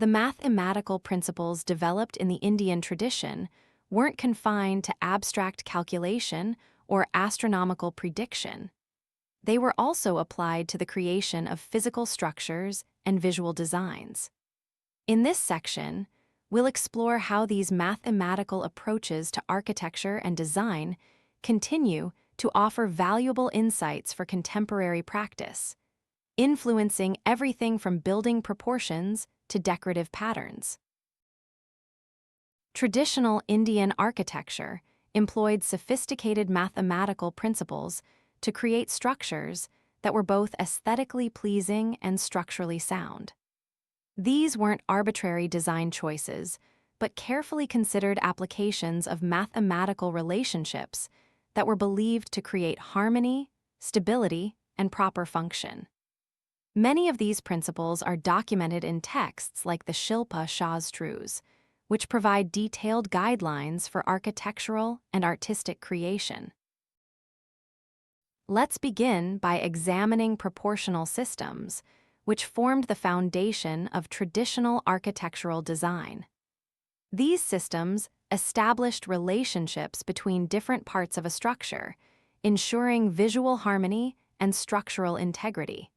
The mathematical principles developed in the Indian tradition weren't confined to abstract calculation or astronomical prediction. They were also applied to the creation of physical structures and visual designs. In this section, we'll explore how these mathematical approaches to architecture and design continue to offer valuable insights for contemporary practice, influencing everything from building proportions to decorative patterns. Traditional Indian architecture employed sophisticated mathematical principles to create structures that were both aesthetically pleasing and structurally sound. These weren't arbitrary design choices, but carefully considered applications of mathematical relationships that were believed to create harmony, stability, and proper function. Many of these principles are documented in texts like the Shilpa Shastrus, which provide detailed guidelines for architectural and artistic creation. Let's begin by examining proportional systems, which formed the foundation of traditional architectural design. These systems established relationships between different parts of a structure, ensuring visual harmony and structural integrity.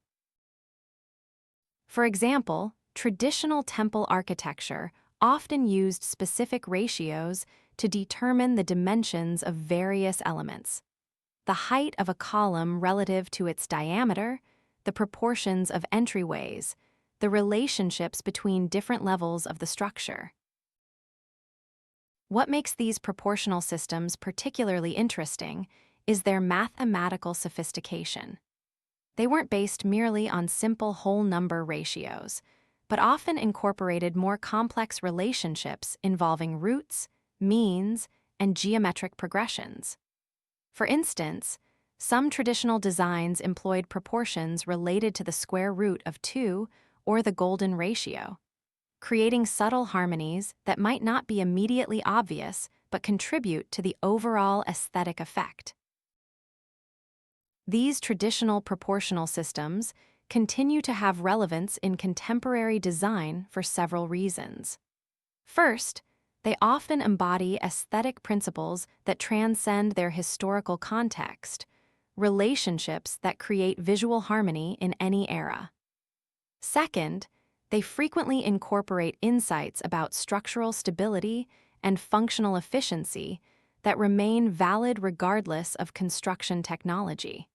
For example, traditional temple architecture often used specific ratios to determine the dimensions of various elements: the height of a column relative to its diameter, the proportions of entryways, the relationships between different levels of the structure. What makes these proportional systems particularly interesting is their mathematical sophistication. They weren't based merely on simple whole number ratios, but often incorporated more complex relationships involving roots, means, and geometric progressions. For instance, some traditional designs employed proportions related to the square root of 2 or the golden ratio, creating subtle harmonies that might not be immediately obvious but contribute to the overall aesthetic effect. These traditional proportional systems continue to have relevance in contemporary design for several reasons. First, they often embody aesthetic principles that transcend their historical context, relationships that create visual harmony in any era. Second, they frequently incorporate insights about structural stability and functional efficiency that remain valid regardless of construction technology.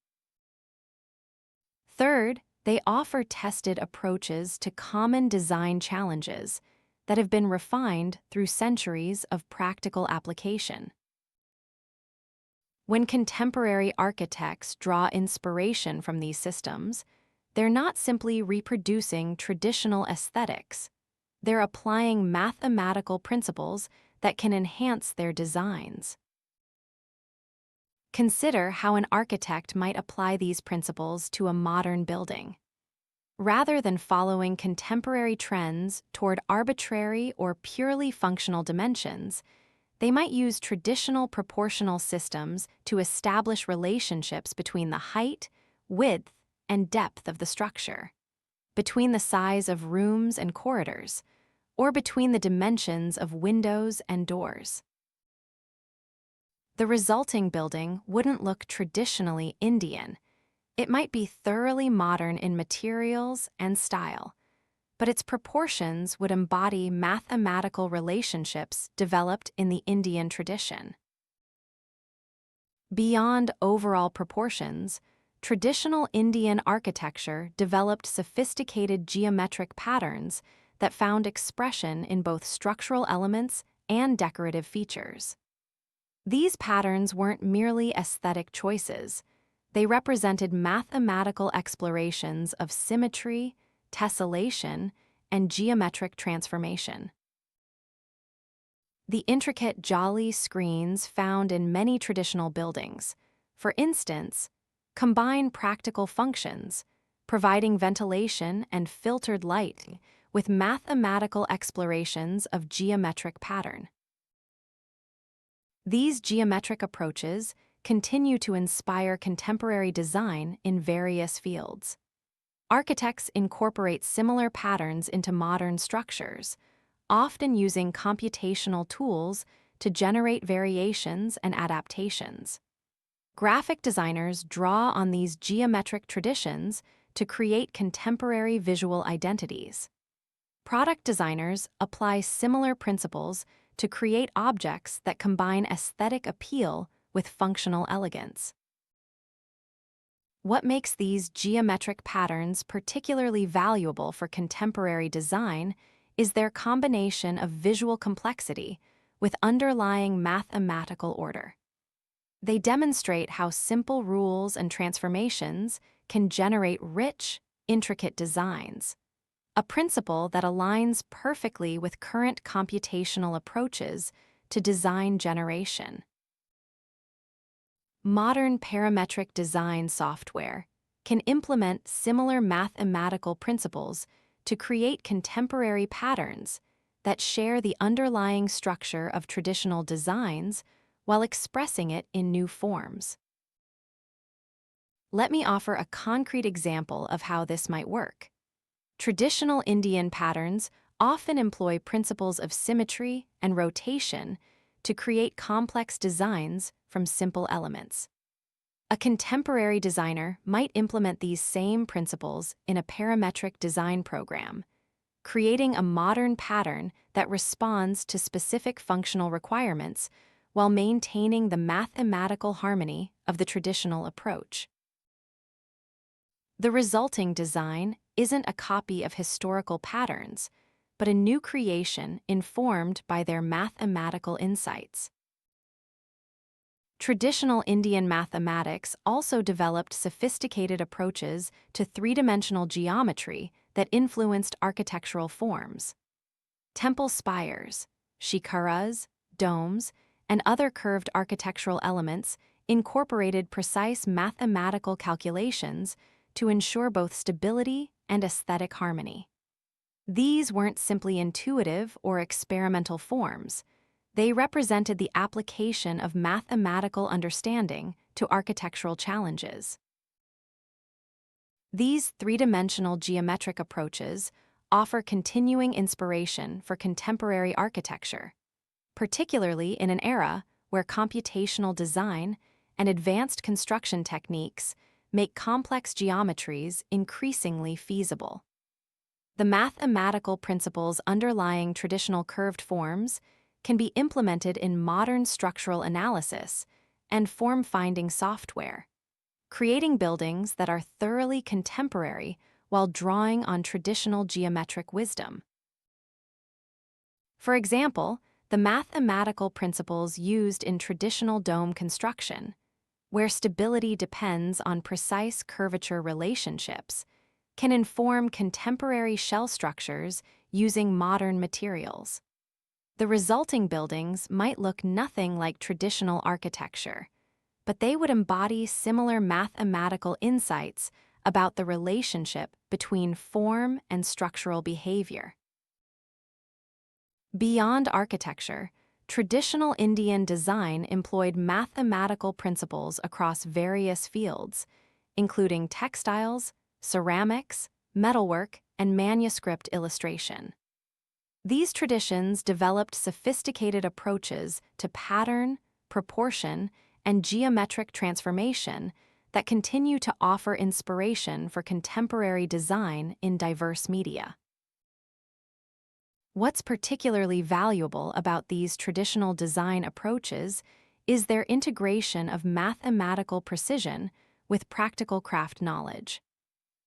Third, they offer tested approaches to common design challenges that have been refined through centuries of practical application. When contemporary architects draw inspiration from these systems, they're not simply reproducing traditional aesthetics. They're applying mathematical principles that can enhance their designs. Consider how an architect might apply these principles to a modern building. Rather than following contemporary trends toward arbitrary or purely functional dimensions, they might use traditional proportional systems to establish relationships between the height, width, and depth of the structure, between the size of rooms and corridors, or between the dimensions of windows and doors. The resulting building wouldn't look traditionally Indian. It might be thoroughly modern in materials and style, but its proportions would embody mathematical relationships developed in the Indian tradition. Beyond overall proportions, traditional Indian architecture developed sophisticated geometric patterns that found expression in both structural elements and decorative features. These patterns weren't merely aesthetic choices. They represented mathematical explorations of symmetry, tessellation, and geometric transformation. The intricate jolly screens found in many traditional buildings, for instance, combine practical functions, providing ventilation and filtered light, with mathematical explorations of geometric pattern. These geometric approaches continue to inspire contemporary design in various fields. Architects incorporate similar patterns into modern structures, often using computational tools to generate variations and adaptations. Graphic designers draw on these geometric traditions to create contemporary visual identities. Product designers apply similar principles to create objects that combine aesthetic appeal with functional elegance. What makes these geometric patterns particularly valuable for contemporary design is their combination of visual complexity with underlying mathematical order. They demonstrate how simple rules and transformations can generate rich, intricate designs, a principle that aligns perfectly with current computational approaches to design generation. Modern parametric design software can implement similar mathematical principles to create contemporary patterns that share the underlying structure of traditional designs while expressing it in new forms. Let me offer a concrete example of how this might work. Traditional Indian patterns often employ principles of symmetry and rotation to create complex designs from simple elements. A contemporary designer might implement these same principles in a parametric design program, creating a modern pattern that responds to specific functional requirements while maintaining the mathematical harmony of the traditional approach. The resulting design isn't a copy of historical patterns, but a new creation informed by their mathematical insights. Traditional Indian mathematics also developed sophisticated approaches to three-dimensional geometry that influenced architectural forms. Temple spires, śikharas, domes, and other curved architectural elements incorporated precise mathematical calculations to ensure both stability and aesthetic harmony. These weren't simply intuitive or experimental forms. They represented the application of mathematical understanding to architectural challenges. These three-dimensional geometric approaches offer continuing inspiration for contemporary architecture, particularly in an era where computational design and advanced construction techniques make complex geometries increasingly feasible. The mathematical principles underlying traditional curved forms can be implemented in modern structural analysis and form-finding software, creating buildings that are thoroughly contemporary while drawing on traditional geometric wisdom. For example, the mathematical principles used in traditional dome construction, where stability depends on precise curvature relationships, can inform contemporary shell structures using modern materials. The resulting buildings might look nothing like traditional architecture, but they would embody similar mathematical insights about the relationship between form and structural behavior. Beyond architecture, traditional Indian design employed mathematical principles across various fields, including textiles, ceramics, metalwork, and manuscript illustration. These traditions developed sophisticated approaches to pattern, proportion, and geometric transformation that continue to offer inspiration for contemporary design in diverse media. What's particularly valuable about these traditional design approaches is their integration of mathematical precision with practical craft knowledge.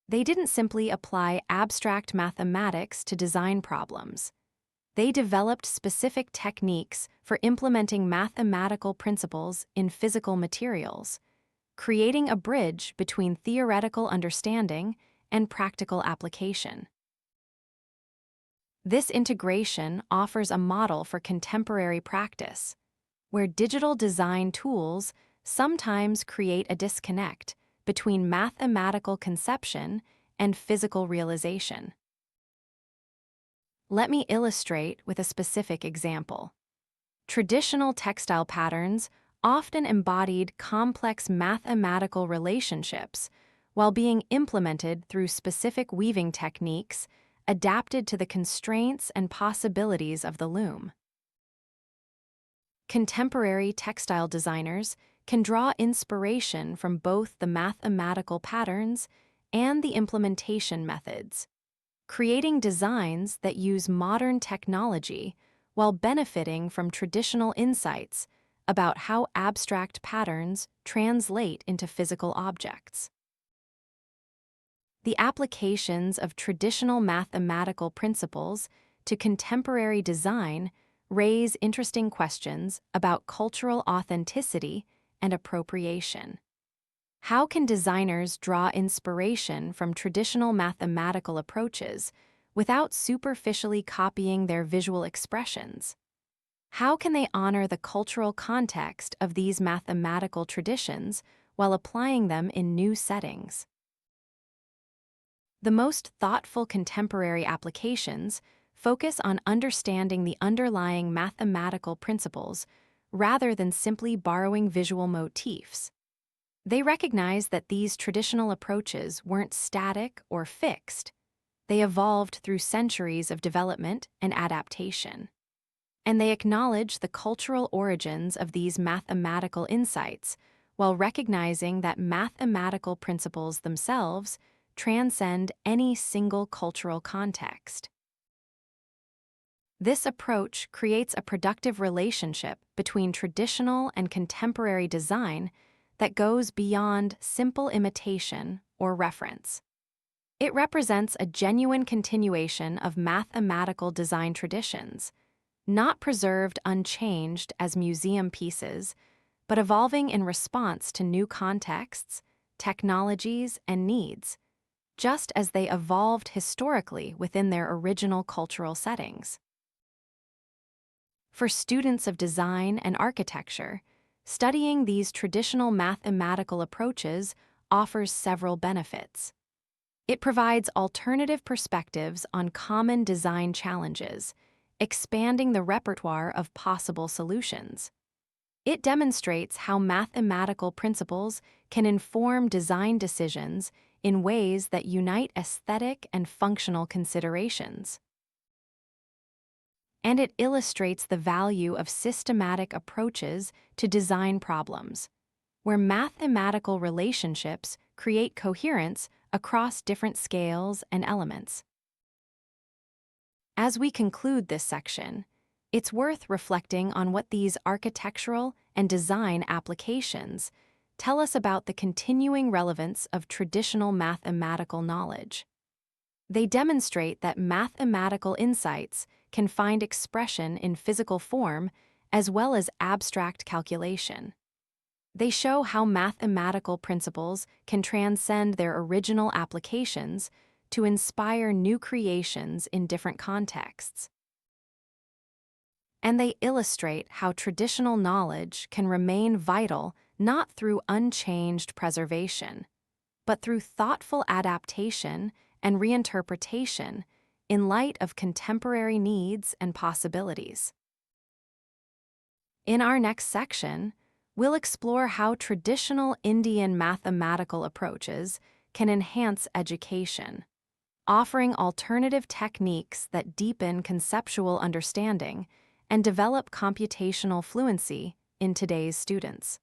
They didn't simply apply abstract mathematics to design problems. They developed specific techniques for implementing mathematical principles in physical materials, creating a bridge between theoretical understanding and practical application. This integration offers a model for contemporary practice, where digital design tools sometimes create a disconnect between mathematical conception and physical realization. Let me illustrate with a specific example. Traditional textile patterns often embodied complex mathematical relationships while being implemented through specific weaving techniques adapted to the constraints and possibilities of the loom. Contemporary textile designers can draw inspiration from both the mathematical patterns and the implementation methods, creating designs that use modern technology while benefiting from traditional insights about how abstract patterns translate into physical objects. The applications of traditional mathematical principles to contemporary design raise interesting questions about cultural authenticity and appropriation. How can designers draw inspiration from traditional mathematical approaches without superficially copying their visual expressions? How can they honor the cultural context of these mathematical traditions while applying them in new settings? The most thoughtful contemporary applications focus on understanding the underlying mathematical principles rather than simply borrowing visual motifs. They recognize that these traditional approaches weren't static or fixed. They evolved through centuries of development and adaptation. And they acknowledge the cultural origins of these mathematical insights while recognizing that mathematical principles themselves transcend any single cultural context. This approach creates a productive relationship between traditional and contemporary design that goes beyond simple imitation or reference. It represents a genuine continuation of mathematical design traditions, not preserved unchanged as museum pieces, but evolving in response to new contexts, technologies, and needs, just as they evolved historically within their original cultural settings. For students of design and architecture, studying these traditional mathematical approaches offers several benefits. It provides alternative perspectives on common design challenges, expanding the repertoire of possible solutions. It demonstrates how mathematical principles can inform design decisions in ways that unite aesthetic and functional considerations. And it illustrates the value of systematic approaches to design problems, where mathematical relationships create coherence across different scales and elements. As we conclude this section, it's worth reflecting on what these architectural and design applications tell us about the continuing relevance of traditional mathematical knowledge. They demonstrate that mathematical insights can find expression in physical form as well as abstract calculation. They show how mathematical principles can transcend their original applications to inspire new creations in different contexts. And they illustrate how traditional knowledge can remain vital not through unchanged preservation, but through thoughtful adaptation and reinterpretation in light of contemporary needs and possibilities. In our next section, we'll explore how traditional Indian mathematical approaches can enhance education, offering alternative techniques that deepen conceptual understanding and develop computational fluency in today's students.